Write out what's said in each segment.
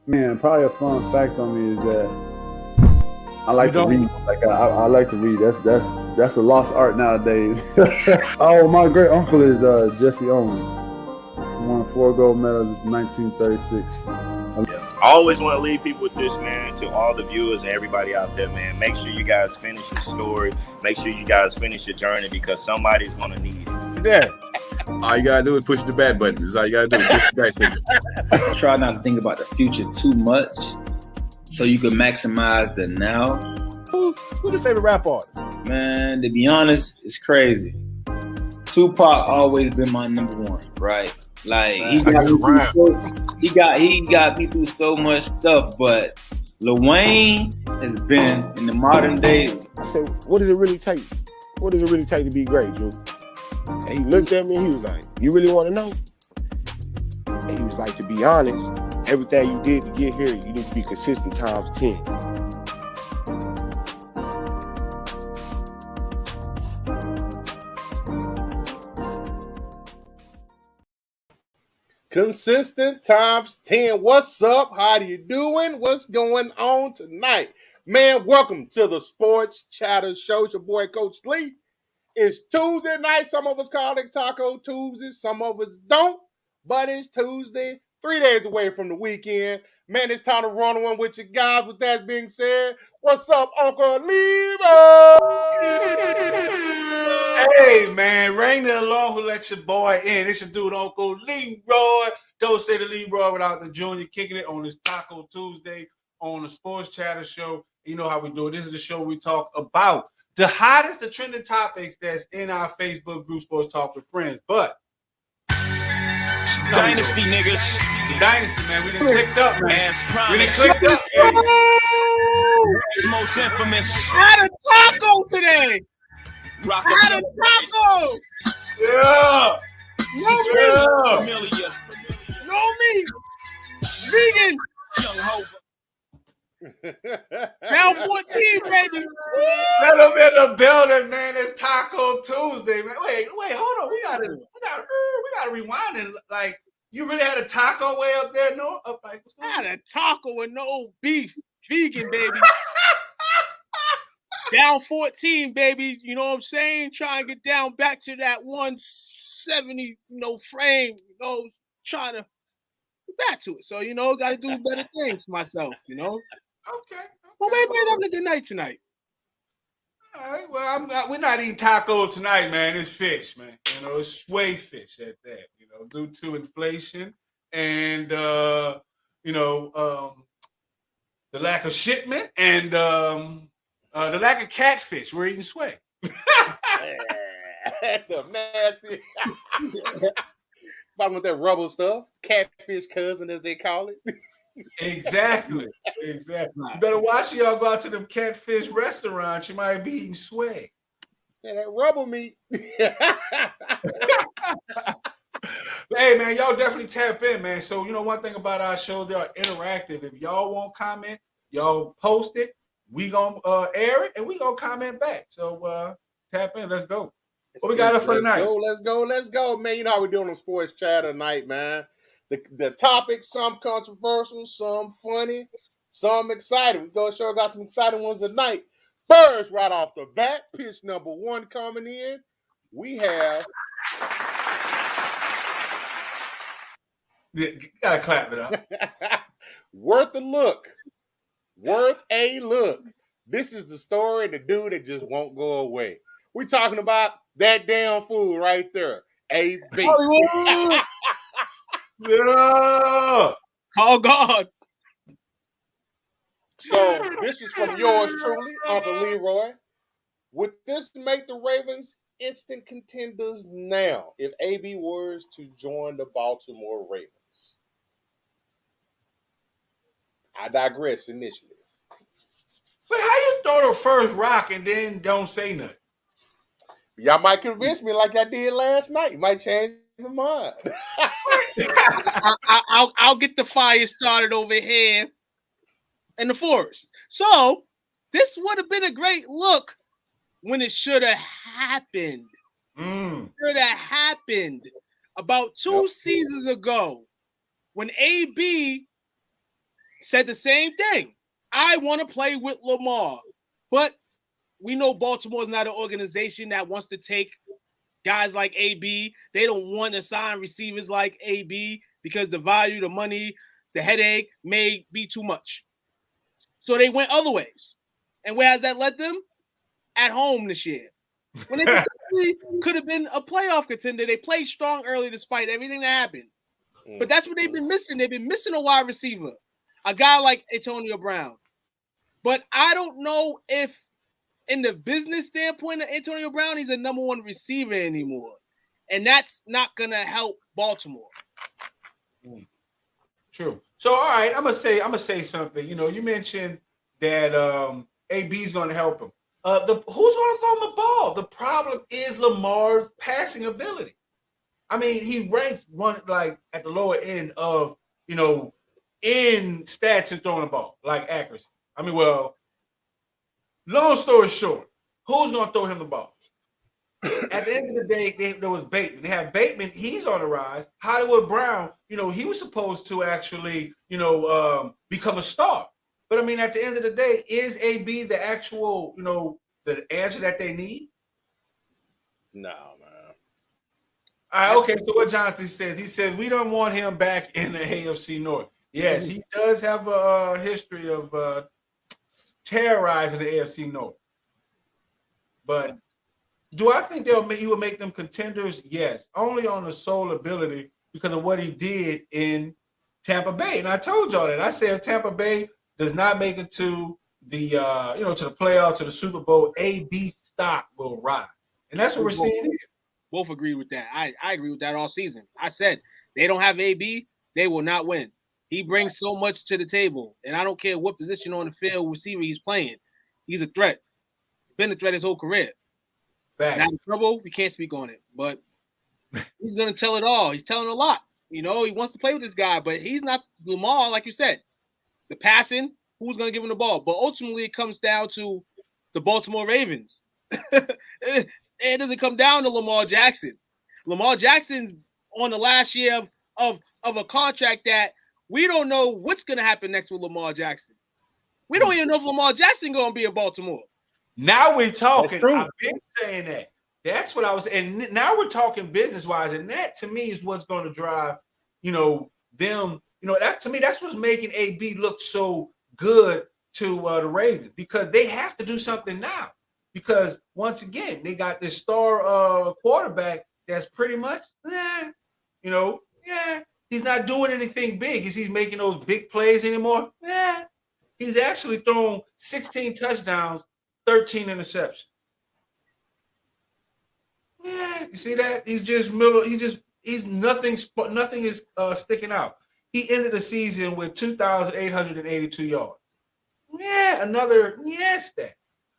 Man, probably a fun fact on me is that I like to read. Like I like to read. That's a lost art nowadays. Oh, my great uncle is Jesse Owens. He won 4 gold medals in 1936. I always want to leave people with this, man, to all the viewers and everybody out there, man. Make sure you guys finish your story. Make sure you guys finish your journey because somebody's going to need it. Yeah. All you got to do is push the back button. That's all you got to do. Push the back signal. Try not to think about the future too much so you can maximize the now. Who's your favorite rap artist? Man, to be honest, it's crazy. Tupac always been my number one, right? Like he got me through so much stuff, but Lil Wayne has been in the modern day. I said, what does it really take? What does it really take to be great, Drew? And he looked at me and he was like, you really want to know? And he was like, to be honest, everything you did to get here, you need to be consistent times 10. Consistent times 10. What's up? How you doing? What's going on tonight? Man, welcome to the Sports Chatter Show. It's your boy, Coach Lee. It's Tuesday night. Some of us call it Taco Tuesday. Some of us don't. But it's Tuesday, 3 days away from the weekend. Man, it's time to run one with you guys. With that being said, what's up, Uncle Levo? Hey, man, ring the alarm who let your boy in. It's your dude, Uncle Leroy. Don't say the Leroy without the Junior, kicking it on this Taco Tuesday on the Sports Chatter Show. You know how we do it. This is the show we talk about the hottest, the trending topics that's in our Facebook group, Sports Talk with Friends. But Dynasty niggas. The Dynasty, man. We done clicked up, man. As We done promised. clicked up. It's most infamous. Had a taco today. Rock Had a taco. Yeah. No meat. Familiar. No meat. Vegan. Young Hova. Down 14, baby. Let them in the building, man. It's Taco Tuesday, man. Wait, hold on. We gotta rewind and like you really had a taco way up there, no? Up like what's I had a taco with no beef. Vegan, baby. Down 14, baby. You know what I'm saying? Trying to get down back to that 170, frame. Trying to get back to it. So, got to do better things for myself, Okay. Well, wait, having a good night tonight. All right. Well, we're not eating tacos tonight, man. It's fish, man. It's sway fish at that. Due to inflation and the lack of shipment and the lack of catfish. We're eating sway. That's the nasty. About with that rubber stuff, catfish cousin, as they call it. Exactly. You better watch y'all go out to them catfish restaurants. You might be eating sway. Yeah, that rubber meat. Hey, man, y'all definitely tap in, man. So, one thing about our show, they are interactive. If y'all want comment, y'all post it. We going to air it, and we going to comment back. So, tap in. Let's go. What we got up for tonight? Let's go, man. You know how we're doing on Sports Chat tonight, man. The topics, some controversial, some funny, some exciting. We got some exciting ones tonight. First, right off the bat, pitch number 1 coming in. We have... You gotta clap it up. Worth a look. This is the story of the dude that just won't go away. We're talking about that damn fool right there. AB. Yeah. Oh, God. So, this is from yours truly, Uncle Leroy. Would this make the Ravens instant contenders now if AB were to join the Baltimore Ravens? I digress initially. But how you throw the first rock and then don't say nothing? Y'all might convince me like I did last night. You might change my mind. I'll get the fire started over here in the forest. So this would have been a great look when it should have happened. Should have happened about 2 seasons ago when AB said the same thing. I want to play with Lamar, but we know Baltimore is not an organization that wants to take guys like AB. They don't want to sign receivers like AB because the value, the money, the headache may be too much. So they went other ways. And where has that led them? At home this year. When they potentially could have been a playoff contender, they played strong early despite everything that happened. But that's what they've been missing. They've been missing a wide receiver, a guy like Antonio Brown. But I don't know if, in the business standpoint of Antonio Brown, he's a number one receiver anymore. And that's not going to help Baltimore. True. So, all right, I'm gonna say something. You know, you mentioned that AB is going to help him. Who's going to throw him the ball? The problem is Lamar's passing ability. I mean, he ranks one like at the lower end of, you know, in stats and throwing the ball, like accuracy. I mean, well, long story short, who's going to throw him the ball? At the end of the day, there was Bateman. They have Bateman. He's on the rise. Hollywood Brown, you know, he was supposed to actually, you know, become a star. But, I mean, at the end of the day, is AB the actual, you know, the answer that they need? No, man. All right, okay, so what Jonathan said, he says, we don't want him back in the AFC North. Yes, he does have a history of terrorizing the AFC North. But do I think he will make them contenders? Yes, only on the sole ability because of what he did in Tampa Bay. And I told y'all that. I said if Tampa Bay does not make it to the to the playoffs, to the Super Bowl, AB stock will rise. And that's what we're seeing here. Both agree with that. I agree with that all season. I said they don't have AB, they will not win. He brings so much to the table, and I don't care what position on the field receiver he's playing. He's a threat. Been a threat his whole career. Not in trouble, we can't speak on it, but he's going to tell it all. He's telling a lot. You know, he wants to play with this guy, but he's not Lamar, like you said. The passing, who's going to give him the ball? But ultimately, it comes down to the Baltimore Ravens. It doesn't come down to Lamar Jackson. Lamar Jackson's on the last year of a contract that we don't know what's going to happen next with Lamar Jackson. We don't even know if Lamar Jackson going to be in Baltimore. Now we're talking. I've been saying that. That's what I was saying. And now we're talking business-wise, and that to me is what's going to drive, you know, them. You know, that to me, that's what's making AB look so good to the Ravens because they have to do something now. Because once again, they got this star quarterback that's pretty much, he's not doing anything big. Is he making those big plays anymore? Yeah, he's actually thrown 16 touchdowns, 13 interceptions. Yeah, you see that? He's just middle. He's nothing. Nothing is sticking out. He ended the season with 2,882 yards. Yeah, another stat.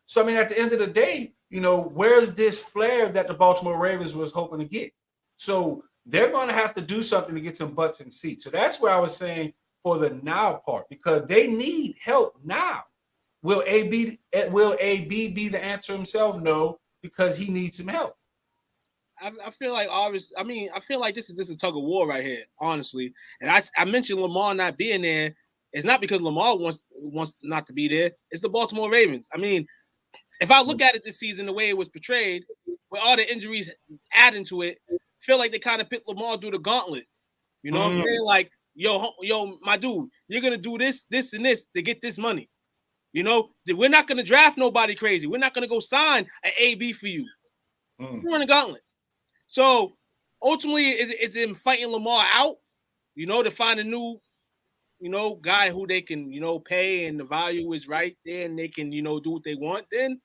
So I mean, at the end of the day, you know, where's this flair that the Baltimore Ravens was hoping to get? So they're going to have to do something to get some butts in seats. So that's where I was saying for the now part because they need help now. Will AB be the answer himself? No, because he needs some help. I feel like I feel like this is just a tug of war right here, honestly. And I mentioned Lamar not being there. It's not because Lamar wants not to be there. It's the Baltimore Ravens. I mean, if I look at it this season, the way it was portrayed, with all the injuries adding to it, I feel like they kind of put Lamar through the gauntlet. You know what I'm saying? Like, yo, my dude, you're going to do this, this, and this to get this money. You know, we're not going to draft nobody crazy. We're not going to go sign an AB for you. We're in the gauntlet. So, ultimately, is him fighting Lamar out, you know, to find a new, you know, guy who they can, you know, pay and the value is right there and they can, you know, do what they want then.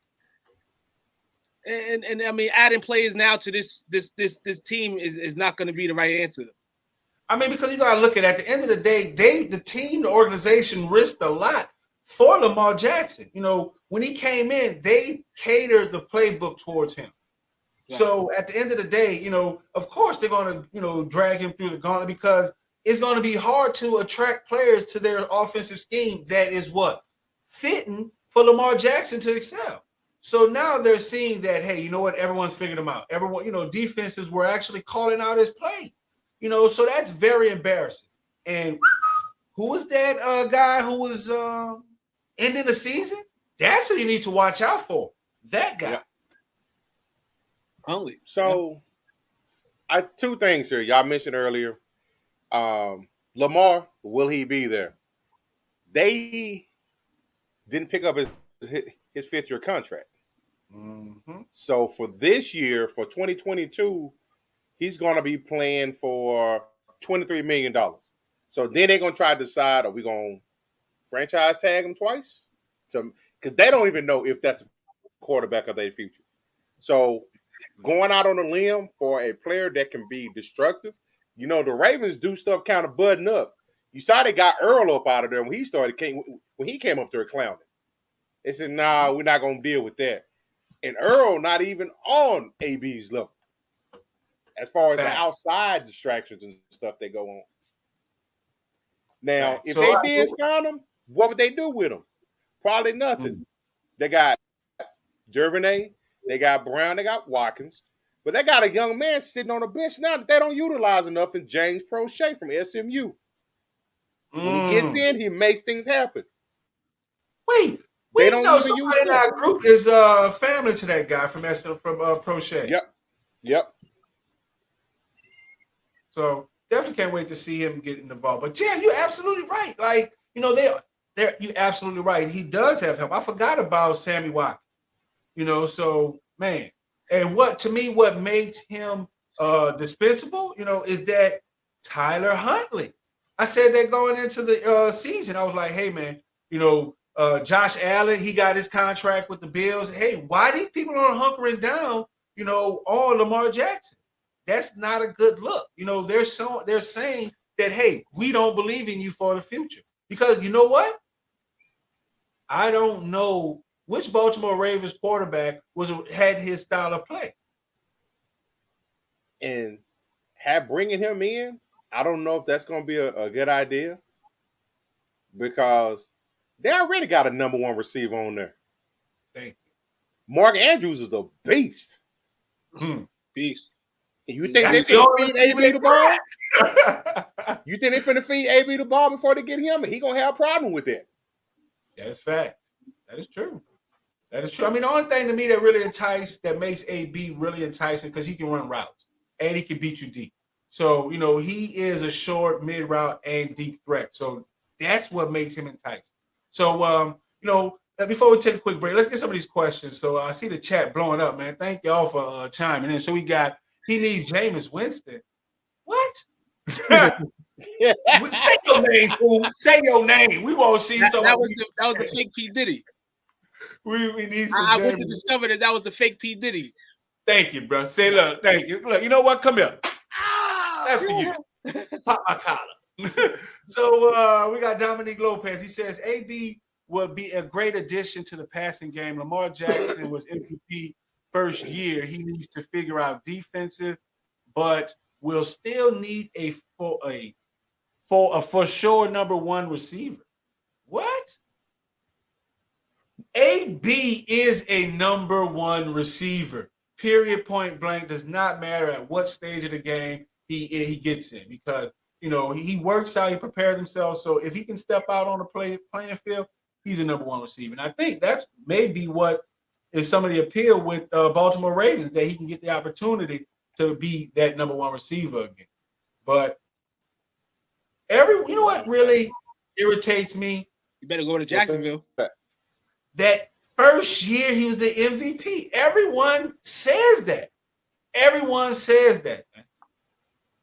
And I mean, adding players now to this team is not going to be the right answer. I mean, because you got to look at the end of the day, the organization risked a lot for Lamar Jackson. You know, when he came in, they catered the playbook towards him. Yeah. So at the end of the day, you know, of course they're going to, you know, drag him through the gauntlet because it's going to be hard to attract players to their offensive scheme that is what? Fitting for Lamar Jackson to excel. So now they're seeing that, hey, you know what? Everyone's figured them out. Everyone, you know, defenses were actually calling out his play. You know, so that's very embarrassing. And who was that guy who was ending the season? That's who you need to watch out for. That guy. Yep. Only. So, two things here. Y'all mentioned earlier. Lamar, will he be there? They didn't pick up his fifth-year contract. Mm-hmm. So for this year, for 2022, he's going to be playing for $23 million. So then they're going to try to decide, are we going to franchise tag him twice? Because they don't even know if that's the quarterback of their future. So going out on a limb for a player that can be destructive, you know, the Ravens do stuff kind of button up. You saw they got Earl up out of there when he came up there clowning. They said, nah, we're not going to deal with that. And Earl not even on AB's level as far as the outside distractions and stuff that go on. Now, if they did sign him, what would they do with him? Probably nothing. They got Duvernay, they got Brown, they got Watkins, but they got a young man sitting on the bench now that they don't utilize enough in James Prochet from SMU. When he gets in, he makes things happen. Wait, we know somebody in our group is family to that guy from Prochet. Yep. So definitely can't wait to see him getting involved. But yeah, you're absolutely right. Like, you know, you're absolutely right. He does have help. I forgot about Sammy Watkins. You know, so man, and what makes him dispensable, you know, is that Tyler Huntley. I said that going into the season. I was like, hey man, you know, Josh Allen, he got his contract with the Bills. Hey, why these people are hunkering down, you know, on Lamar Jackson? That's not a good look. You know, they're saying that, hey, we don't believe in you for the future. Because you know what? I don't know which Baltimore Ravens quarterback had his style of play. And bringing him in, I don't know if that's going to be a good idea because they already got a number one receiver on there. Thank you. Mark Andrews is a beast. Beast. And you think they're going to feed AB the ball? You think they're going to feed AB the ball before they get him? And he's going to have a problem with that. That's facts. That is true. That is true. I mean, the only thing to me that makes AB really enticing because he can run routes and he can beat you deep. So, you know, he is a short, mid route, and deep threat. So that's what makes him enticing. So, you know, before we take a quick break, let's get some of these questions. So I see the chat blowing up, man. Thank y'all for chiming in. So he needs Jameis Winston. What? Say your name, fool. Say your name. We won't see you. That was the fake P. Diddy. We need some. I went to discover that was the fake P. Diddy. Thank you, bro. Say look, thank you. Look, you know what? Come here. That's for you. Pop my collar. So we got Dominique Lopez. He says AB would be a great addition to the passing game. Lamar Jackson was MVP first year. He needs to figure out defenses, but will still need a for sure number one receiver. What? AB is a number one receiver. Period, point blank. Does not matter at what stage of the game he gets in because, you know, he works out, he prepares himself. So if he can step out on the playing field, he's a number one receiver. And I think that's maybe what is some of the appeal with Baltimore Ravens, that he can get the opportunity to be that number one receiver again. But you know what really irritates me? You better go to Jacksonville. That first year he was the MVP. Everyone says that. Man.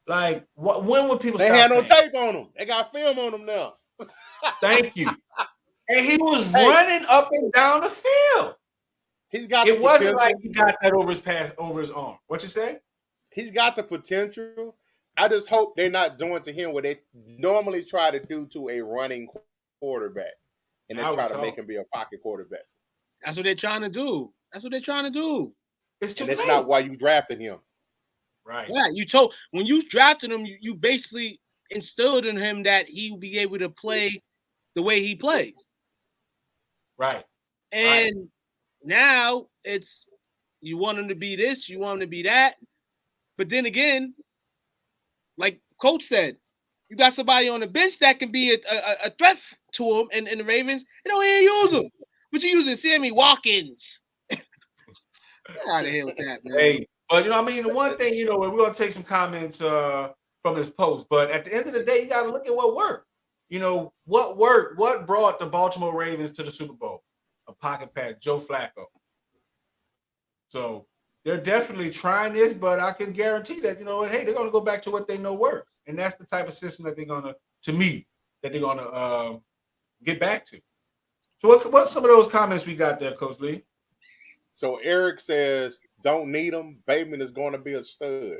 Like, when would people? They had no tape on him. They got film on him now. Thank you. And he was running up and down the field. He's got. It wasn't like he got that over his arm. What you say? He's got the potential. I just hope they're not doing to him what they normally try to do to a running quarterback, and they try to make him be a pocket quarterback. That's what they're trying to do. It's too late. That's not why you drafted him. Right. Yeah, when you drafted him, you basically instilled in him that he will be able to play the way he plays. Right. And now it's you want him to be this, you want him to be that. But then again, like Coach said, you got somebody on the bench that can be a threat to him, and the Ravens, they don't even use him. But you're using Sammy Watkins. Get out of here with that, man. Hey, but I mean, the one thing, we're gonna take some comments from this post, but at the end of the day, you got to look at what worked. What worked? What brought the Baltimore Ravens to the Super Bowl? A pocket pass, Joe Flacco. So they're definitely trying this, but I can guarantee that hey, they're gonna go back to what they know works, and that's the type of system that they're gonna, get back to. So what's some of those comments we got there, Coach Lee? So Eric says, don't need him. Bateman is going to be a stud.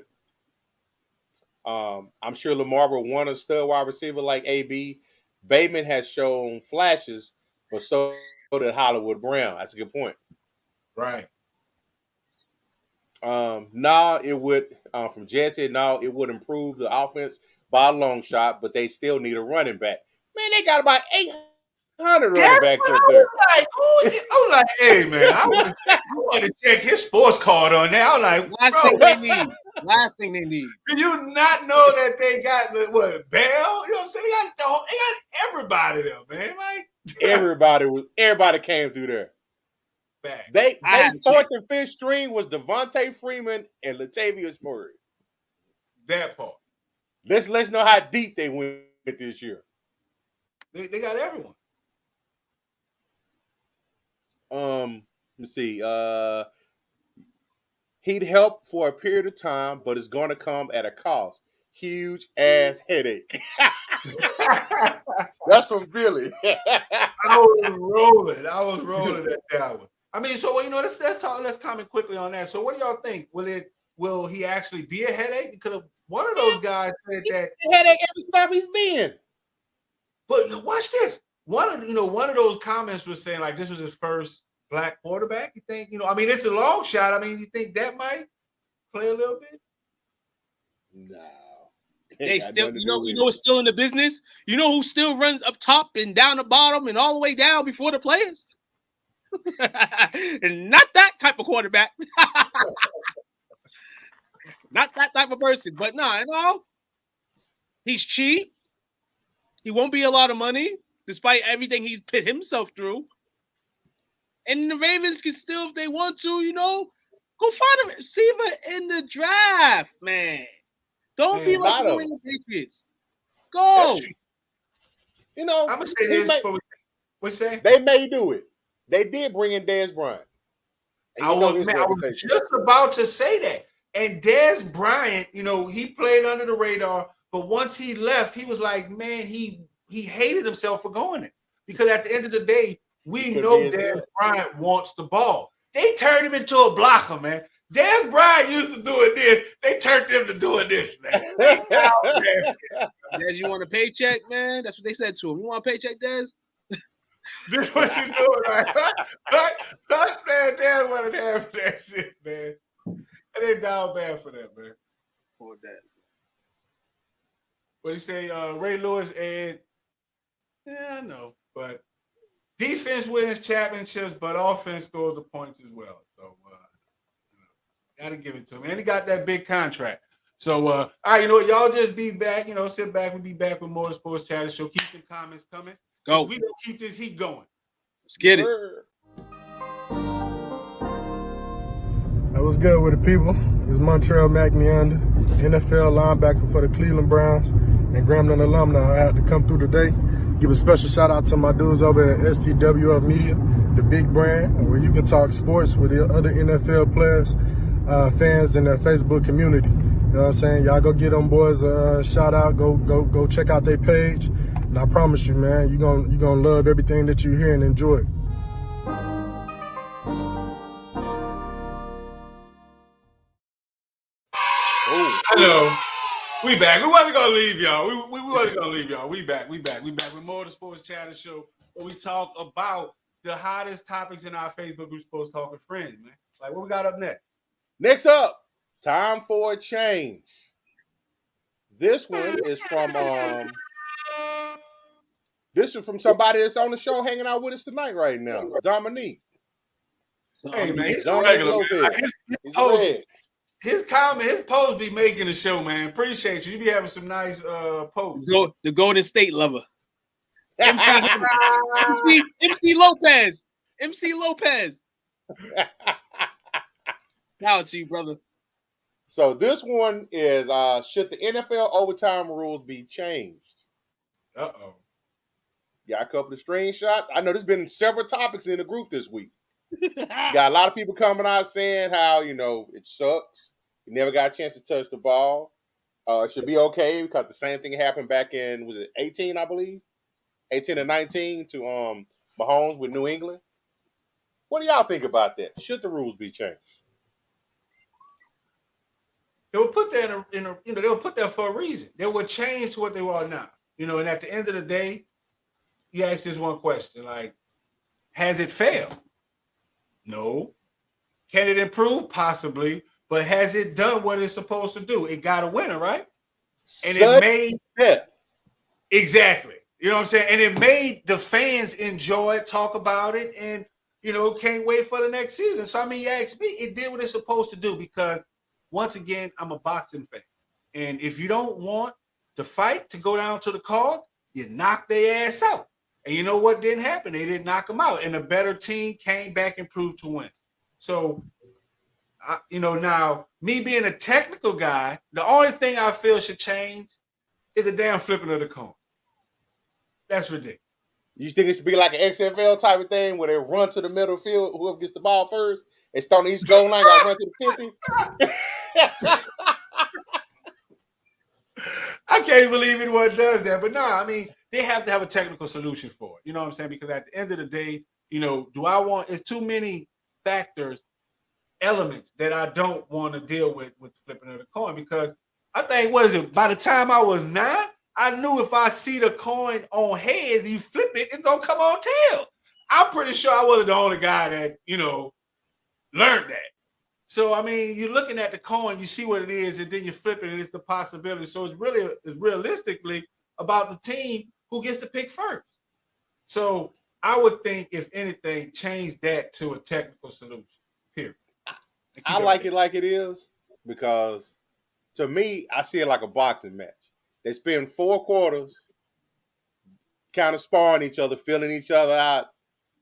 I'm sure Lamar will want a stud wide receiver like AB. Bateman has shown flashes, but so did Hollywood Brown. That's a good point. Right. It would, from Jesse, it would improve the offense by a long shot, but they still need a running back. Man, they got about 800 running backs up there. I was like, hey, man, I want to check his sports card on there. I was like, Last thing they need. Do you not know that they got what, Bell? You know what I'm saying? They got everybody there, man. Like everybody came through there. Back. They fourth and fifth string was Devontae Freeman and Latavius Murray. That part. Let's know how deep they went this year. They got everyone. Let's see. He'd help for a period of time, but it's going to come at a cost. Huge ass headache. That's from Billy. I was rolling at that one. I mean, so let's comment quickly on that. So what do y'all think? Will he actually be a headache? Because one of those guys said that headache every stop he's been. But watch this. One of those comments was saying like this was his first black quarterback. You think, I mean, it's a long shot. I mean, you think that might play a little bit? No. They still, it's still in the business. You know who still runs up top and down the bottom and all the way down before the players? And not that type of quarterback. Not that type of person. But he's cheap. He won't be a lot of money, despite everything he's put himself through. And the Ravens can still, if they want to, go find a receiver in the draft, man. Don't be like the New England Patriots. Go. I'm gonna say this. What you say? They may do it. They did bring in Dez Bryant. I was just about to say that. And Dez Bryant, he played under the radar, but once he left, he was like, man, he hated himself for going there. Because at the end of the day, we know Dez Bryant wants the ball. They turned him into a blocker, man. Dez Bryant used to doing this. They turned him to doing this, man. Dez, you want a paycheck, man? That's what they said to him. You want a paycheck, Dez? This is what you doing, man. Man, Dez wanted to have that shit, man. And they down bad for that, man. For that. What you say, Ray Lewis and I know, but defense wins championships, but offense scores the points as well. So gotta give it to him. And he got that big contract. So all right, y'all just be back, sit back. We'll be back with more Sports Chatter Show. Keep the comments coming. Go. We gonna keep this heat going. Let's get it. What's good with the people? It's Montreal McNeander, NFL linebacker for the Cleveland Browns and Grambling alumni. I had to come through today. Give a special shout out to my dudes over at STWF Media, the big brand, where you can talk sports with the other NFL players, fans in their Facebook community. You know what I'm saying? Y'all go get them boys a shout out. Go check out their page. And I promise you, man, you're gonna love everything that you hear and enjoy it. Hello. We back. We wasn't gonna leave y'all. We wasn't gonna leave y'all. We back with more of the Sports Chatter Show, where we talk about the hottest topics in our Facebook group, Sports Talking Friends, man. Like, what we got up next? Next up, time for a change. This one is from somebody that's on the show hanging out with us tonight right now, Dominique. Hey man, he's Dominique regular. Lopez. He's red. his posts be making the show, man. Appreciate you. You be having some nice posts. The Golden State lover. MC Lopez. MC Lopez. Power to you, brother. So this one is should the NFL overtime rules be changed? Uh-oh. Got a couple of screenshots. I know there's been several topics in the group this week. Got a lot of people coming out saying how, it sucks. You never got a chance to touch the ball. It should be okay because the same thing happened back in, was it 18, I believe? 18 and 19 to Mahomes with New England. What do y'all think about that? Should the rules be changed? They will put that they will put that for a reason. They will change to what they are now. And at the end of the day, you ask this one question, like, has it failed? No. Can it improve? Possibly. But has it done what it's supposed to do? It got a winner, right? And it made exactly. You know what I'm saying? And it made the fans enjoy it, talk about it, and can't wait for the next season. So you ask me, it did what it's supposed to do because once again, I'm a boxing fan. And if you don't want the fight to go down to the card, you knock their ass out. And you know what didn't happen? They didn't knock them out. And a better team came back and proved to win. So, now, me being a technical guy, the only thing I feel should change is a damn flipping of the coin. That's ridiculous. You think it should be like an XFL type of thing where they run to the middle field, whoever gets the ball first, and start on each goal line, got to run to the 50? I can't believe anyone does that. But no, they have to have a technical solution for it. You know what I'm saying? Because at the end of the day, it's too many factors, elements that I don't want to deal with flipping of the coin. Because I think, by the time I was 9, I knew if I see the coin on heads, you flip it, it's going to come on tail. I'm pretty sure I wasn't the only guy that, learned that. So, you're looking at the coin, you see what it is, and then you flip it, and it's the possibility. So it's realistically about the team who gets to pick first. So I would think, if anything, change that to a technical solution, period. I like it like it is because, to me, I see it like a boxing match. They spend 4 quarters kind of sparring each other, filling each other out.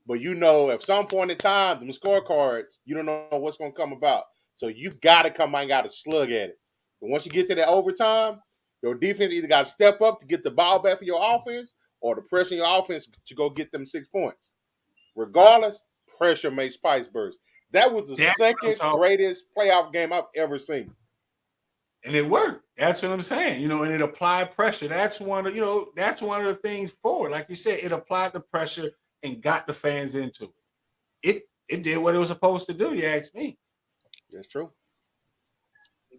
But at some point in time, the scorecards, you don't know what's going to come about. So you got to come out and got to slug at it. But once you get to that overtime, your defense either got to step up to get the ball back for your offense or to pressure your offense to go get them 6 points. Regardless, pressure makes pipes burst. That was the second greatest playoff game I've ever seen. And it worked. That's what I'm saying. And it applied pressure. That's one of the things for it. Like you said, it applied the pressure and got the fans into it. It did what it was supposed to do, you ask me. That's true.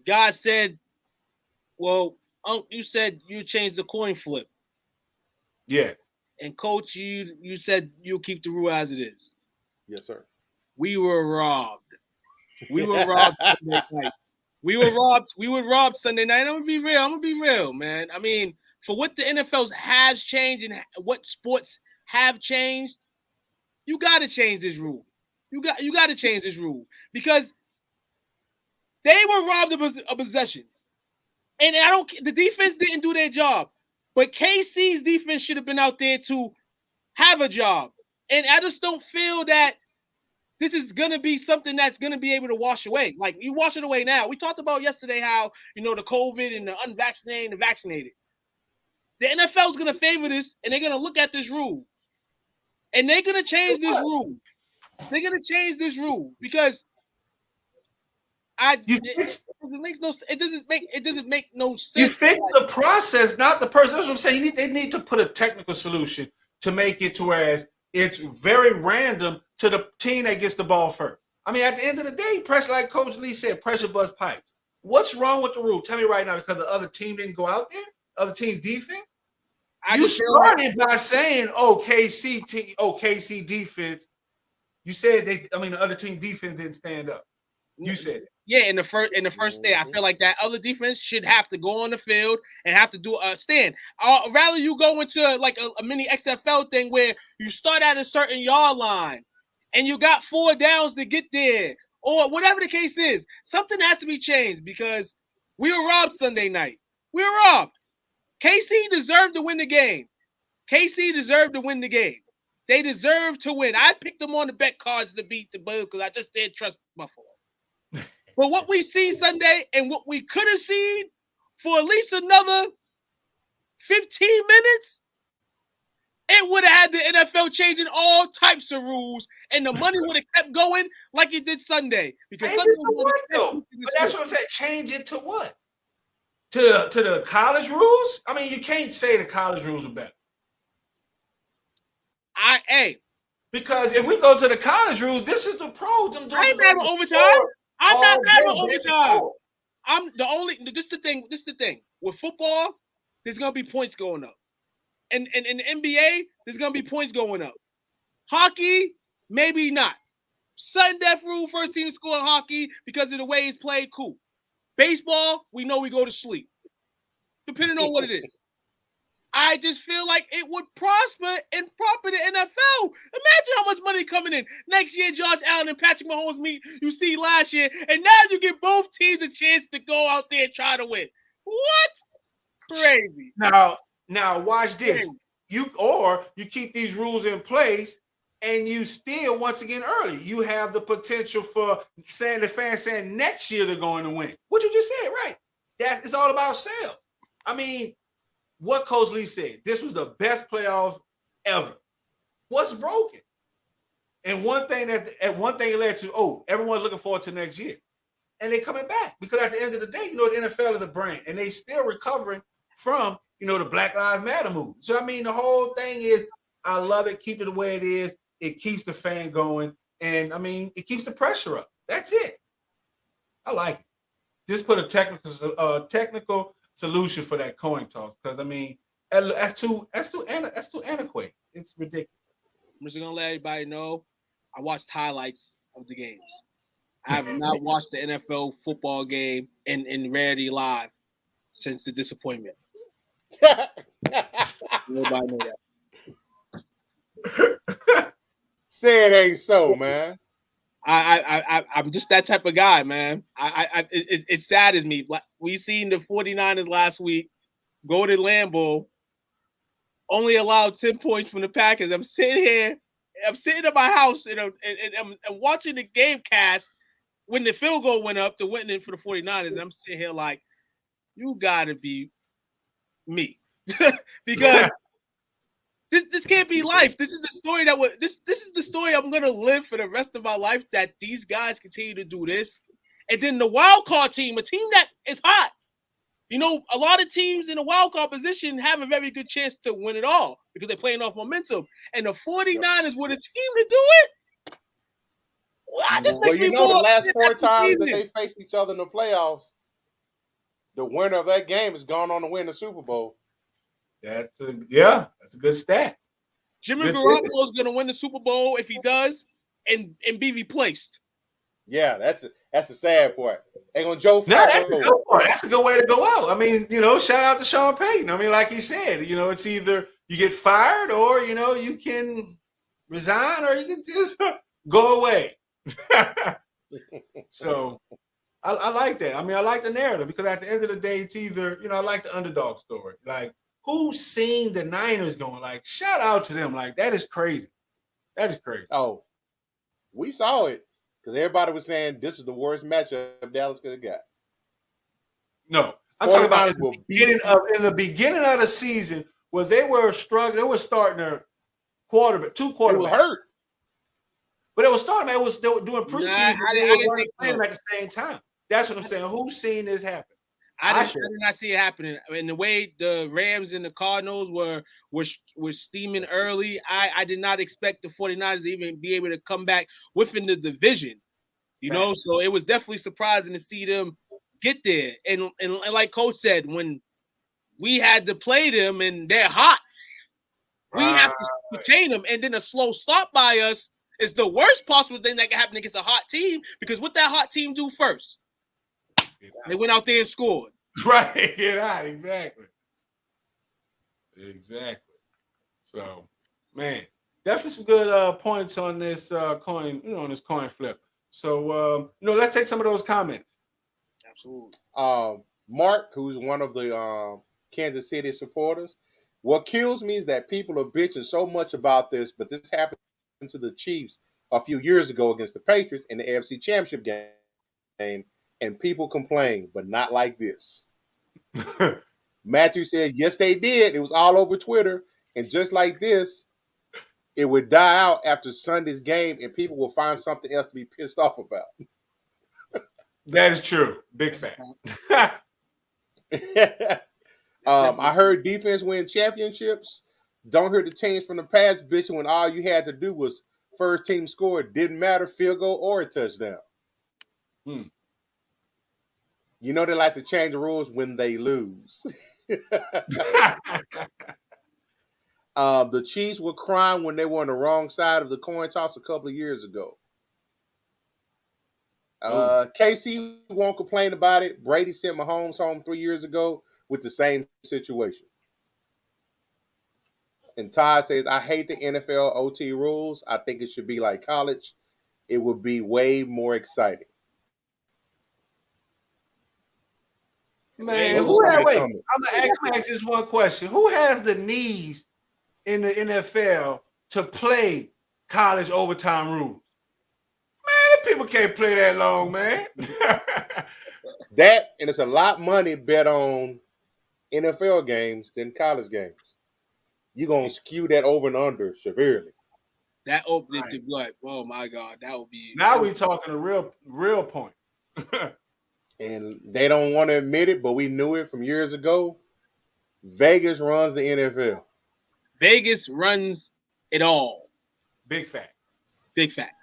God said, well, you said you changed the coin flip. Yes. And Coach, you said you'll keep the rule as it is. Yes, sir. We were robbed. We were robbed Sunday night. We were robbed Sunday night. I'm gonna be real, man. For what the NFL has changed and what sports have changed, you got to change this rule. You got to change this rule because they were robbed of a possession, and the defense didn't do their job, but KC's defense should have been out there to have a job, and I just don't feel that this is gonna be something that's gonna be able to wash away. Like, you wash it away now. We talked about yesterday how the COVID and the unvaccinated and the vaccinated. The NFL is gonna favor this, and they're gonna look at this rule. And they're gonna change this rule. They're gonna change this rule because it doesn't make no sense. You fix the process, not the person. That's what I'm saying. They need to put a technical solution to make it to whereas it's very random to the team that gets the ball first. At the end of the day, pressure, like Coach Lee said, pressure bust pipes. What's wrong with the rule? Tell me right now, because the other team didn't go out there, other team defense. You started by saying, KC defense. You said the other team defense didn't stand up. You said it. Yeah, in the first day, I feel like that other defense should have to go on the field and have to do a stand. Rather you go into like a mini XFL thing where you start at a certain yard line and you got 4 downs to get there, or whatever the case is. Something has to be changed because we were robbed Sunday night. We were robbed. KC deserved to win the game. KC deserved to win the game. They deserve to win. I picked them on the bet cards to beat the Bills because I just didn't trust Buffalo. But what we see Sunday and what we could have seen for at least another 15 minutes, it would have had the NFL changing all types of rules, and the money would have kept going like it did Sunday. Because Change Sunday it to what, though? But that's what I'm saying. Change it to what? To the college rules? I mean, you can't say the college rules are better. Because if we go to the college rules, this is the pros. I ain't mad at overtime. I'm not mad at overtime. I'm the only. This the thing. This the thing. With football, there's gonna be points going up, and in the NBA, there's gonna be points going up. Hockey, maybe not. Sudden death rule, first team to score in hockey because of the way it's played. Cool. Baseball, we know we go to sleep, depending on what it is. I just feel like it would prosper and proper the NFL. Imagine how much money coming in. Next year, Josh Allen and Patrick Mahomes meet you see last year, and now you give both teams a chance to go out there and try to win. What? Crazy. Now watch this. You keep these rules in place, and you still, once again, early. You have the potential for saying the fans saying next year they're going to win. What you just said, right? It's all about sales. I mean, what Coach Lee said, this was the best playoffs ever. What's broken? And one thing led to, everyone's looking forward to next year. And they're coming back. Because at the end of the day, the NFL is a brand. And they still recovering from, the Black Lives Matter movement. So, I mean, the whole thing is, I love it. Keep it the way it is. It keeps the fan going. And, I mean, it keeps the pressure up. That's it. I like it. Just put a technical solution for that coin toss, because I mean that's too antiquated. It's ridiculous. I'm just gonna let everybody know I watched highlights of the games. I have not watched the NFL football game in rarity live since the disappointment. Nobody know that. Say it ain't so, man. I'm just that type of guy, man. It saddens me. We seen the 49ers last week go to Lambeau, only allowed 10 points from the Packers. I'm sitting at my house, and I'm watching the game cast when the field goal went up to win it for the 49ers, and I'm sitting here like, you gotta be me. Because This can't be life. This is the story this is the story I'm gonna live for the rest of my life, that these guys continue to do this. And then the wild card team, a team that is hot. A lot of teams in the wild card position have a very good chance to win it all because they're playing off momentum. And the 49ers were the team to do it. Well, this makes me more the last 4 times that they faced each other in the playoffs, the winner of that game has gone on to win the Super Bowl. That's a good stat. Jimmy Garoppolo is going to win the Super Bowl if he does, and be replaced. Yeah, that's the sad part. Ain't gonna Joe. No, that's a good part. That's a good way to go out. I mean, shout out to Sean Payton. I mean, like he said, it's either you get fired or you can resign or you can just go away. So I like that. I mean, I like the narrative because at the end of the day, it's either I like the underdog story, like. Who's seen the Niners going? Like, shout out to them. Like, that is crazy. That is crazy. Oh, we saw it because everybody was saying this is the worst matchup Dallas could have got. No, I'm talking about in the beginning of the season where they were struggling. They were starting their two quarterbacks. They were hurt. But it was starting. They were doing preseason. They were playing at the same time. That's what I'm saying. Who's seen this happen? I did not see it happening. I mean, the way the Rams and the Cardinals were steaming early, I did not expect the 49ers to even be able to come back within the division. So it was definitely surprising to see them get there. And like Coach said, when we had to play them and they're hot, we have to chain them. And then a slow start by us is the worst possible thing that can happen against a hot team, because what that hot team do first? They went out there and scored. Right, get out, exactly. So, man, definitely some good points on this coin, on this coin flip. So let's take some of those comments. Absolutely. Mark, who's one of the Kansas City supporters, what kills me is that people are bitching so much about this, but this happened to the Chiefs a few years ago against the Patriots in the AFC Championship game, and people complain, but not like this. Matthew said, yes, they did. It was all over Twitter, and just like this, it would die out after Sunday's game, and people will find something else to be pissed off about. That is true. Big fact. I heard defense win championships. Don't hear the teams from the past bitching when all you had to do was first team score. It didn't matter, field goal or a touchdown. You know they like to change the rules when they lose. The Chiefs were crying when they were on the wrong side of the coin toss a couple of years ago. KC won't complain about it. Brady sent Mahomes home 3 years ago with the same situation. And Todd says, I hate the NFL OT rules. I think it should be like college. It would be way more exciting. Man, I'm gonna ask this one question. Who has the knees in the NFL to play college overtime rules? Man, people can't play that long, man. That, and it's a lot of money bet on NFL games than college games. You're going to skew that over and under severely. That opened to what? Oh, my God. That would be... Now we're talking a real point. And they don't want to admit it, but we knew it from years ago. Vegas runs the NFL. Vegas runs it all. Big fact. Big fact.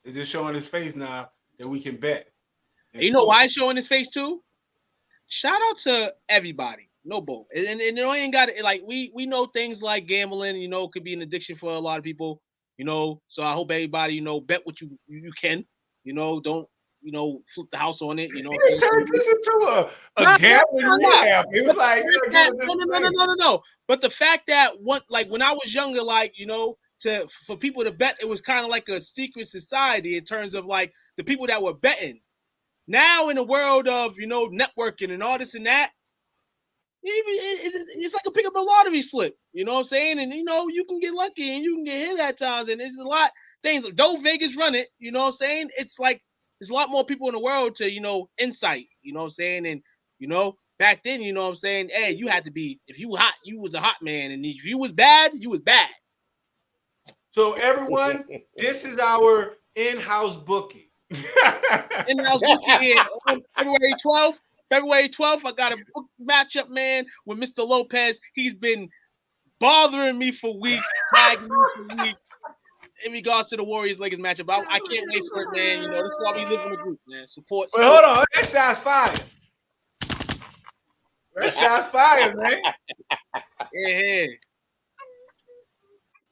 It's just showing his face now that we can bet. You know why it's showing his face too? Shout out to everybody. No bull. And you know, ain't got it. Like we know things like gambling, you know, could be an addiction for a lot of people, you know. So I hope everybody, you know, bet what you can. You know, don't, you know, flip the house on it. You know, he turned this into a gambling rehab. It was like no. But the fact that when I was younger, like, you know, for people to bet, it was kind of like a secret society in terms of like the people that were betting. Now in the world of, you know, networking and all this and that, it's like a pick up a lottery slip. You know what I'm saying? And, you know, you can get lucky and you can get hit at times. And there's a lot of things. Though Vegas run it, you know what I'm saying? It's like there's a lot more people in the world to, you know, insight. You know what I'm saying? And, you know, back then, you know what I'm saying? Hey, you had to be, if you were hot, you was a hot man. And if you was bad, you was bad. So everyone, this is our in-house booking. In-house booking here on February 12th. February 12th, I got a book matchup, man, with Mr. Lopez. He's been bothering me for weeks, tagging me for weeks in regards to the Warriors-Lakers matchup. I can't wait for it, man. You know, this is why we live in the group, man. Support. Wait, hold on. That shot's fire. That shot's fire, man. Yeah.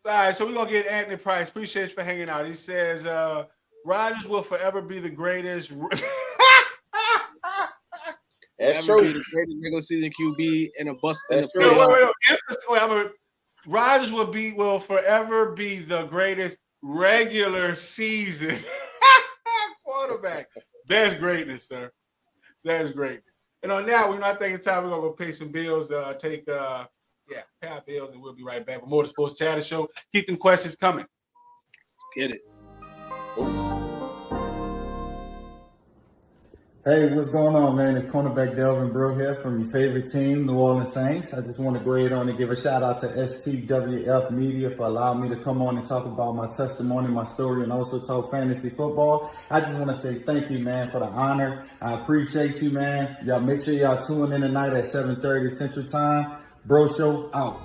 All right, so we're going to get Anthony Price. Appreciate you for hanging out. He says, Rodgers will forever be the greatest. That's true. Be the greatest regular season QB and a bust in the playoffs. Rodgers will forever be the greatest regular season quarterback. That's greatness, sir. That is great. And on that, we're not taking time. We're gonna go pay some bills. Pay our bills, and we'll be right back with more of the Sports Chatter Show. Keep them questions coming. Get it. Hey, what's going on, man? It's cornerback Delvin Brew here from your favorite team, New Orleans Saints. I just want to go ahead on and give a shout out to STWF Media for allowing me to come on and talk about my testimony, my story, and also talk fantasy football. I just want to say thank you, man, for the honor. I appreciate you, man. Y'all make sure y'all tune in tonight at 7:30 Central Time. Bro Show out.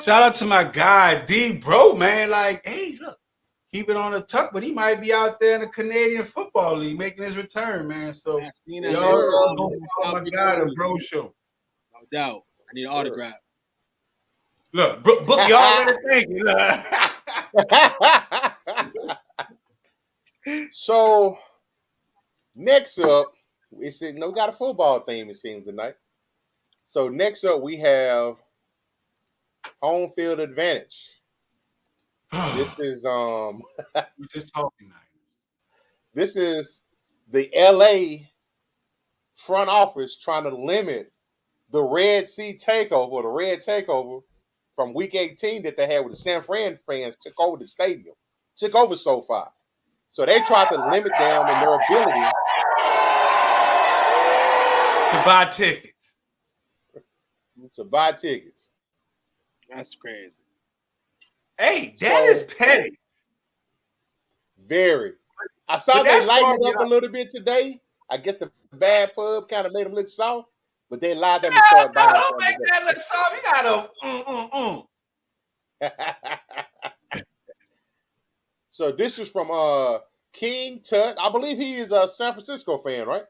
Shout out to my guy, D Bro, man. Like, hey, look, keep it on the tuck, but he might be out there in the Canadian Football League making his return, man. So, y'all go follow my guy, the Bro Show. No doubt. I need an autograph. Look, book you already thinking. So, next up, we got a football theme, it seems, tonight. So, next up, we have home field advantage. This is We're just talking now. This is the LA front office trying to limit the Red Sea takeover, or the Red takeover from Week 18 that they had with the San Fran fans took over the stadium, took over SoFi. So they tried to limit them in their ability to buy tickets. That's crazy. Hey, that is petty. Very. I saw they lightened it up a little bit today. I guess the bad pub kind of made them look soft, but they lied them and started buying. Don't make that look soft. You gotta. So this is from King Tut. I believe he is a San Francisco fan, right?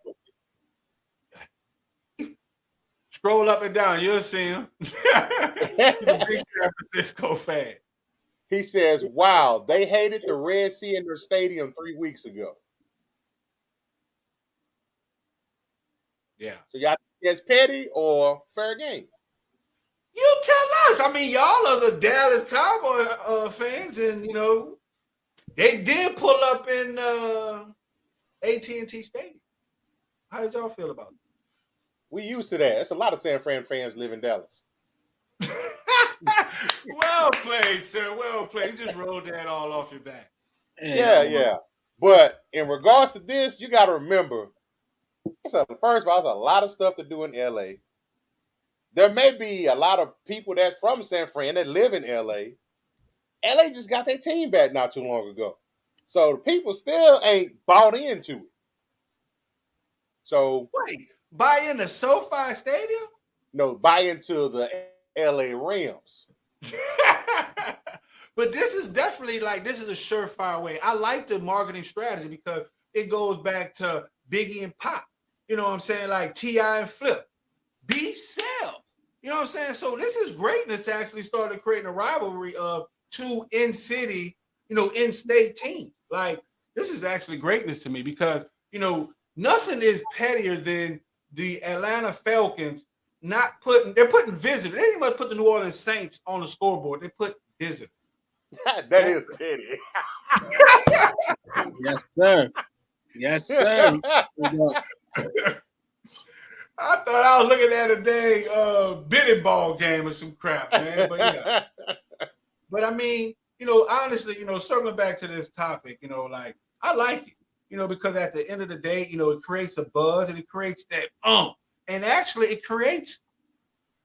Scroll up and down, you'll see him. He's a big San Francisco fan. He says, wow, they hated the Red Sea in their stadium 3 weeks ago. Yeah. So y'all think it's petty or fair game? You tell us. I mean, y'all are the Dallas Cowboy fans, and, you know, they did pull up in AT&T Stadium. How did y'all feel about it? We used to that. There's a lot of San Fran fans live in Dallas. Well played, sir. Well played. You just rolled that all off your back. Yeah. But in regards to this, you got to remember, first of all, there's a lot of stuff to do in LA. There may be a lot of people that's from San Fran that live in LA. LA just got their team back not too long ago. So the people still ain't bought into it. So wait, buy into SoFi Stadium? No, buy into the LA Rams. But this is definitely this is a surefire way. I like the marketing strategy because it goes back to Biggie and Pop. You know what I'm saying? Like T.I. and Flip. Beef sells. You know what I'm saying? So this is greatness to actually start creating a rivalry of two in-city, in-state teams. Like, this is actually greatness to me because, nothing is pettier than the Atlanta Falcons they're putting visitor. They didn't even put the New Orleans Saints on the scoreboard. They put visitor. That is petty. Yes, sir. Yes, sir. I thought I was looking at a dang bitty ball game or some crap, man. But yeah. But I mean, honestly, circling back to this topic, I like it, because at the end of the day, it creates a buzz and it creates that and actually it creates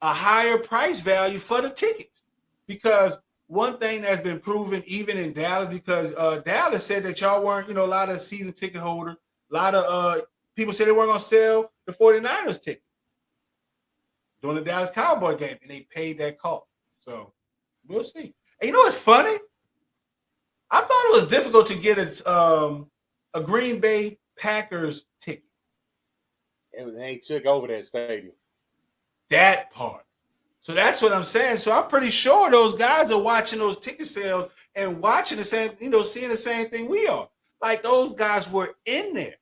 a higher price value for the tickets. Because one thing that's been proven even in Dallas, because Dallas said that y'all weren't, a lot of season ticket holders, a lot of people said they weren't going to sell the 49ers tickets during the Dallas Cowboy game, and they paid that cost. So we'll see. And you know what's funny? I thought it was difficult to get a Green Bay Packers ticket. And they took over that stadium. That part. So that's what I'm saying. So I'm pretty sure those guys are watching those ticket sales and watching the same, seeing the same thing we are. Like those guys were in there.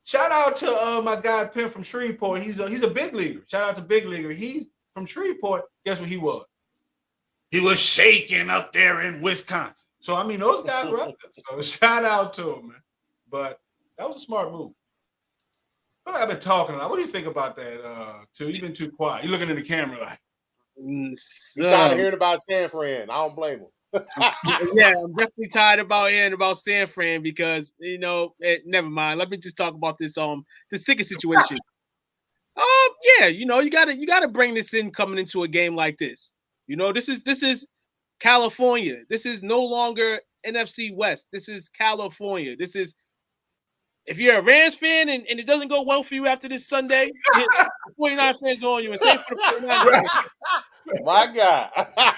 Shout out to my guy Penn from Shreveport. He's a big leaguer. Shout out to Big Leaguer. He's from Shreveport. Guess what he was? He was shaking up there in Wisconsin. So I mean, those guys were up there. So shout out to him, man. But that was a smart move. I feel like I've been talking a lot. What do you think about that? You've been too quiet. You're looking in the camera like. He's tired of hearing about San Fran. I don't blame him. Yeah, I'm definitely tired about hearing about San Fran because never mind. Let me just talk about this ticket situation. Yeah, you gotta bring this in coming into a game like this. This is California. This is no longer NFC West. This is California. This is if you're a Rams fan and it doesn't go well for you after this Sunday, 49 fans on you and say for the 49 My God.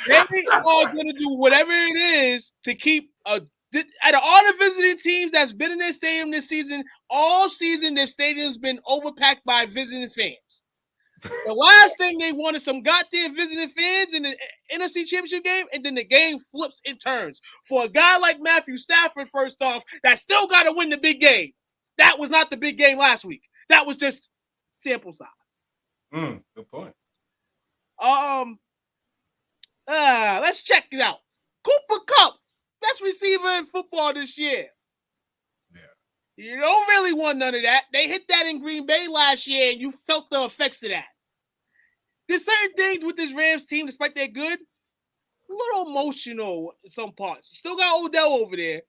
They are going to do whatever it is to keep out of all the visiting teams that's been in their stadium this season, all season their stadium's been overpacked by visiting fans. The last thing they want is some goddamn visiting fans in the NFC Championship game, and then the game flips and turns. For a guy like Matthew Stafford, first off, that still got to win the big game. That was not the big game last week. That was just sample size. Good point. Let's check it out. Cooper Kupp, best receiver in football this year. Yeah. You don't really want none of that. They hit that in Green Bay last year, and you felt the effects of that. There's certain things with this Rams team, despite they're good, a little emotional in some parts. You still got Odell over there.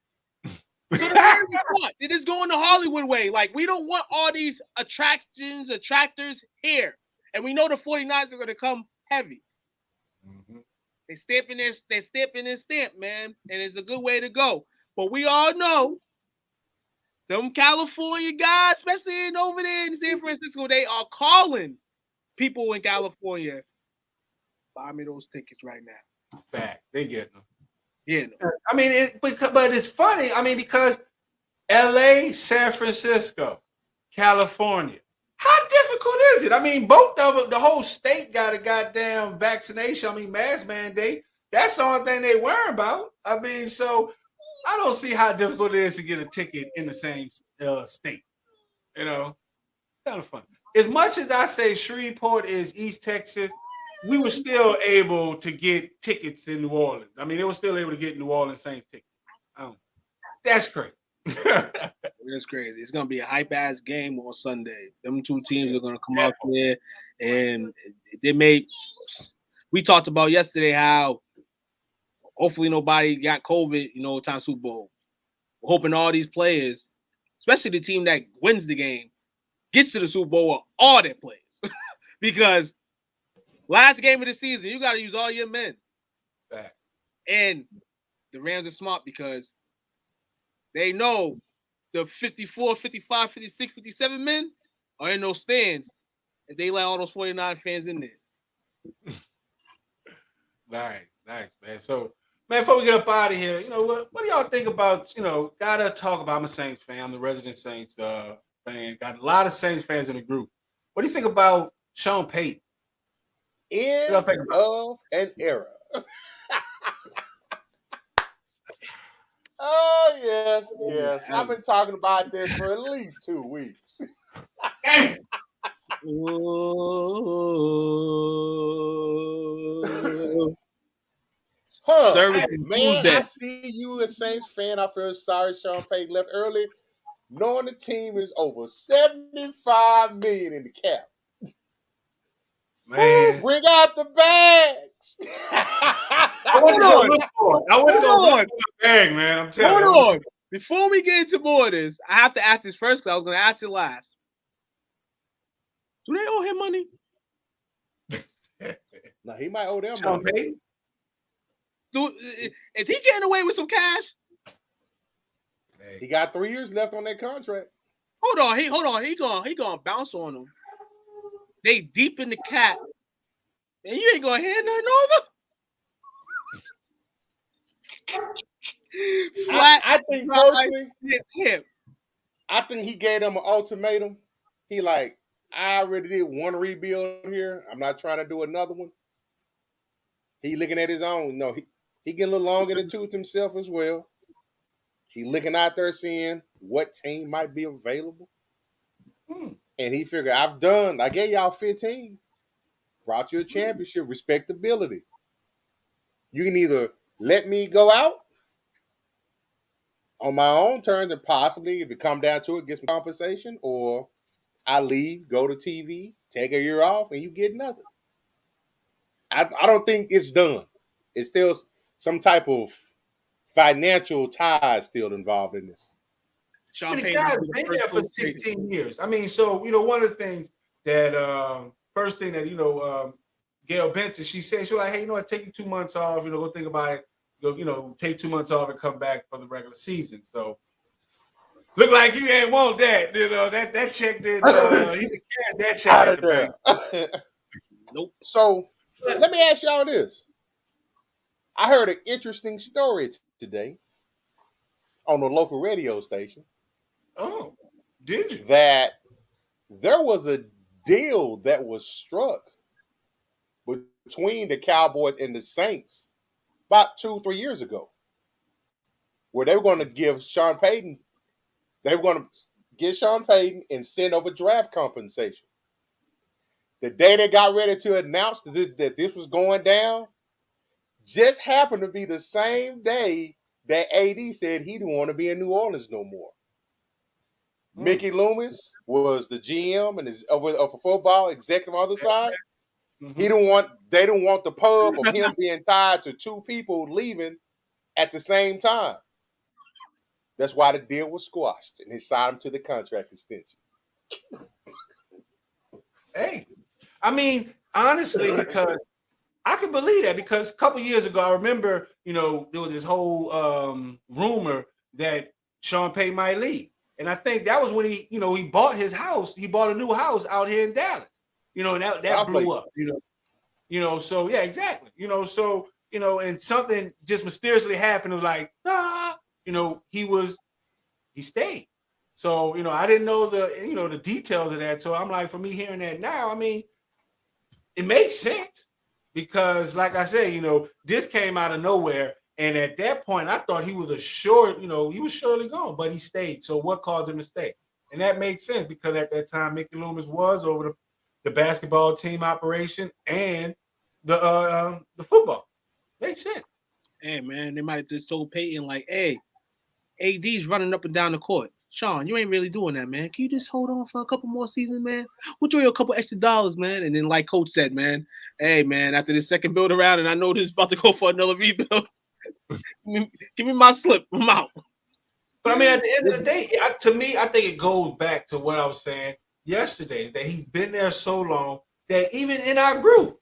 So the Rams is what? They're just going the Hollywood way. Like, we don't want all these attractors here. And we know the 49ers are going to come heavy. Mm-hmm. They're stamping their stamp, man. And it's a good way to go. But we all know them California guys, especially over there in San Francisco, they are calling people in California, buy me those tickets right now. Fact. They get them. Yeah. I mean, but it's funny. I mean, because LA, San Francisco, California. How difficult is it? I mean, both of them, the whole state got a goddamn vaccination. I mean, mask mandate. That's the only thing they worry about. I mean, so I don't see how difficult it is to get a ticket in the same state. You know, kind of fun. As much as I say Shreveport is East Texas, we were still able to get tickets in New Orleans. I mean, they were still able to get New Orleans Saints tickets. That's crazy. That's crazy. It's going to be a hype-ass game on Sunday. Them two teams are going to come out there, and we talked about yesterday how hopefully nobody got COVID, time Super Bowl. We're hoping all these players, especially the team that wins the game, gets to the Super Bowl with all their players. Because last game of the season, you got to use all your men. Back. And the Rams are smart because they know the 54, 55, 56, 57 men are in those stands if they let all those 49 fans in there. Nice, man. So, man, before we get up out of here, what do y'all think about, gotta talk about, I'm a Saints fan. I'm the resident Saints fan. Got a lot of Saints fans in the group. What do you think about Sean Payton? End of an era. Oh, yes. I've been talking about this for at least 2 weeks. Service man, I see you a Saints fan. I feel sorry Sean Payton left early, knowing the team is over $75 million in the cap. Man, bring out the bags. I want to go look for it. I want to go look for the bag, man. I'm telling you. Hold on. Before we get into more of this, I have to ask this first because I was going to ask it last. Do they owe him money? No, he might owe them Sean money. Payton? Is he getting away with some cash? He got 3 years left on that contract. Hold on. He gonna bounce on them. They deep in the cap, and you ain't gonna hand nothing over. Flat. I think personally, I think he gave them an ultimatum. He like, I already did one rebuild here. I'm not trying to do another one. He looking at his own. No, he getting a little long in the tooth himself as well. He looking out there seeing what team might be available. And he figured, I gave y'all 15. Brought you a championship, respectability. You can either let me go out on my own terms and possibly, if it come down to it, get some compensation, or I leave, go to TV, take a year off, and you get nothing. I don't think it's done. It's still some type of financial tie still involved in this. Sean Payton has been there for 16 years. I mean, so, one of the things that, first thing that, Gail Benson, she said, she was like, hey, take you 2 months off, go think about it. Go, take 2 months off and come back for the regular season. So, look like you ain't want that. That check did, he didn't cash that check out of the bank. Nope. So, let me ask y'all this. I heard an interesting story today on the local radio station. Oh, did you? That there was a deal that was struck between the Cowboys and the Saints about 2-3 years ago, where they were going to give Sean Payton, and send over draft compensation. The day they got ready to announce that this was going down, just happened to be the same day that AD said he didn't want to be in New Orleans no more. Mickey Loomis was the GM and of a football executive on the other side. Mhm. They don't want the pub of him being tied to two people leaving at the same time. That's why the deal was squashed and he signed him to the contract extension. Hey, I mean, honestly, because I can believe that, because a couple years ago, I remember, there was this whole rumor that Sean Payton might leave. And I think that was when he bought his house. He bought a new house out here in Dallas. And that blew up, so yeah, exactly. And something just mysteriously happened. It was like, he stayed. So, I didn't know the details of that. So I'm like, for me hearing that now, I mean, it makes sense because, like I said, this came out of nowhere. And at that point, I thought he was he was surely gone, but he stayed. So what caused him to stay? And that makes sense because at that time, Mickey Loomis was over the basketball team operation and the football. Makes sense. Hey, man, they might have just told Payton, like, hey, AD's running up and down the court. Sean, you ain't really doing that, man. Can you just hold on for a couple more seasons, man? We'll throw you a couple extra dollars, man. And then, like Coach said, man, hey, man, after this second build around, and I know this is about to go for another rebuild, give me my slip. I'm out. But I mean, at the end of the day, to me, I think it goes back to what I was saying yesterday, that he's been there so long that even in our group,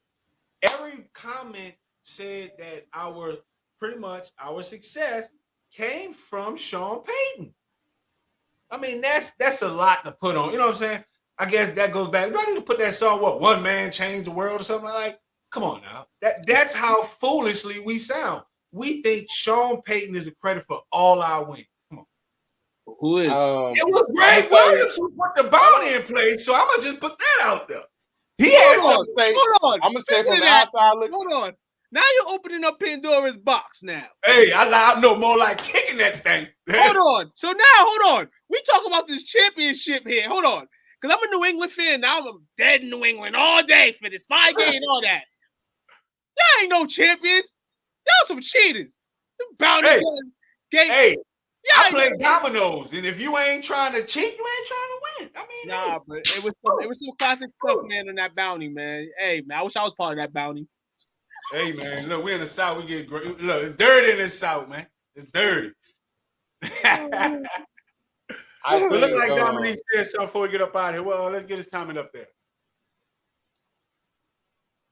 every comment said that our success came from Sean Payton. I mean, that's a lot to put on. You know what I'm saying? I guess that goes back. Do I need to put that song, what, One Man Changed the World or something like that? Come on now. That's how foolishly we sound. We think Sean Payton is the credit for all our wins. Come on. Who is? It was Greg Williams who put the bounty in place, so I'm going to just put that out there. Hold on. I'm going to say from the outside look. Hold on. Now you're opening up Pandora's box now. Hey, I know more like kicking that thing. Hold on. So now, hold on. We talk about this championship here. Hold on. Because I'm a New England fan. Now I'm dead in New England all day for this spy game and all that. Y'all ain't no champions. Y'all some cheaters. Bounty Hey, I play dominoes, and if you ain't trying to cheat, you ain't trying to win. I mean, nah, but it was some classic stuff, man, on that bounty, man. Hey, man, I wish I was part of that bounty. Hey, man, look, we in the South. We get great. Look, it's dirty in the South, man. It's dirty. It look like Dominique said something before we get up out of here. Well, let's get his comment up there.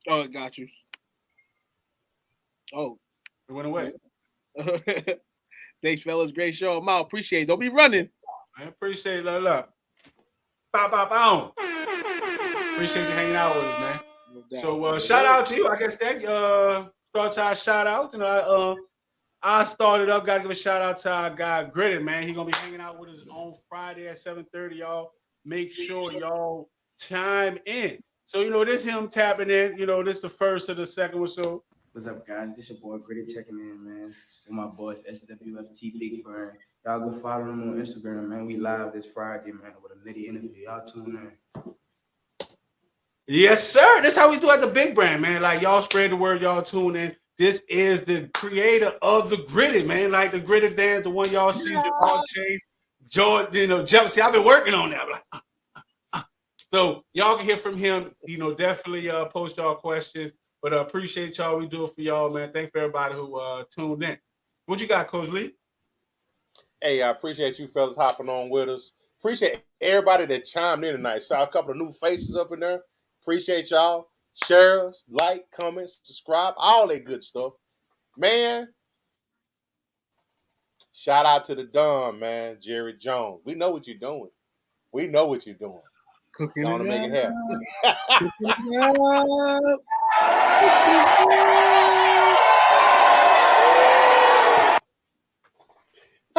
Oh, got you. Oh, it went away. Thanks, fellas. Great show. I'm out. Appreciate it. Don't be running. I appreciate it. Look. Bow, bow, bow. Appreciate you hanging out with us, man. So shout out to you. I guess that starts our shout out. I started up. Got to give a shout out to our guy Gritted, man. He's gonna be hanging out with us on Friday at 7:30. Y'all make sure y'all chime in. So this him tapping in. This the first or the second one. So what's up, guys? This your boy Gritted checking in, man. With my boys SWFT Big Burn. Y'all go follow them on Instagram, man. We live this Friday, man, with a nitty interview. Y'all tune in. Yes, sir. That's how we do at the Big Brand, man. Like, y'all spread the word, y'all tune in. This is the creator of the Gritted, man. Like the Gritted dance, the one y'all see, Jamal Chase, Jordan, Jeff. See, I've been working on that. Like, So y'all can hear from him. Definitely post y'all questions. But appreciate y'all. We do it for y'all, man. Thanks for everybody who tuned in. What you got, Coach Lee? Hey, I appreciate you fellas hopping on with us. Appreciate everybody that chimed in tonight. Saw a couple of new faces up in there. Appreciate y'all. Share, like, comment, subscribe, all that good stuff. Man, shout out to the Don, man, Jerry Jones. We know what you're doing. We know what you're doing. Cooking to make it happen.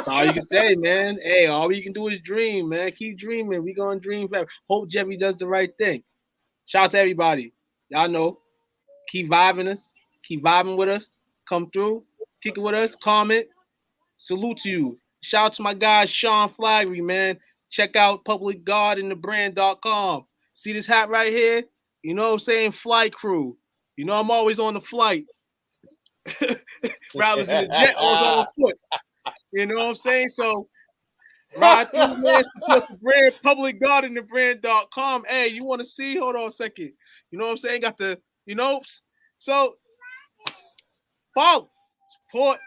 All you can say, man. Hey, all you can do is dream, man. Keep dreaming. We gonna dream forever. Hope Jeffrey does the right thing. Shout out to everybody. Y'all know. Keep vibing us. Keep vibing with us. Come through. Kick it with us. Comment. Salute to you. Shout out to my guy, Sean Flaggery, man. Check out publicguardinthebrand.com. See this hat right here? You know what I'm saying? Flight crew. I'm always on the flight. Rob was in the jet, I was on foot. You know what I'm saying? So ride through, man. Support the brand, publicgardenthebrand.com. Hey, you want to see? Hold on a second. You know what I'm saying? Got the, so follow, support.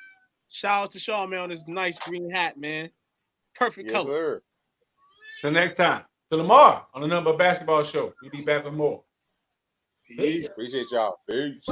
Shout out to Sean, man, on this nice green hat, man. Perfect color. Sir. Till next time. Till tomorrow on the Number Basketball Show. We'll be back with more. Peace. Appreciate y'all. Peace.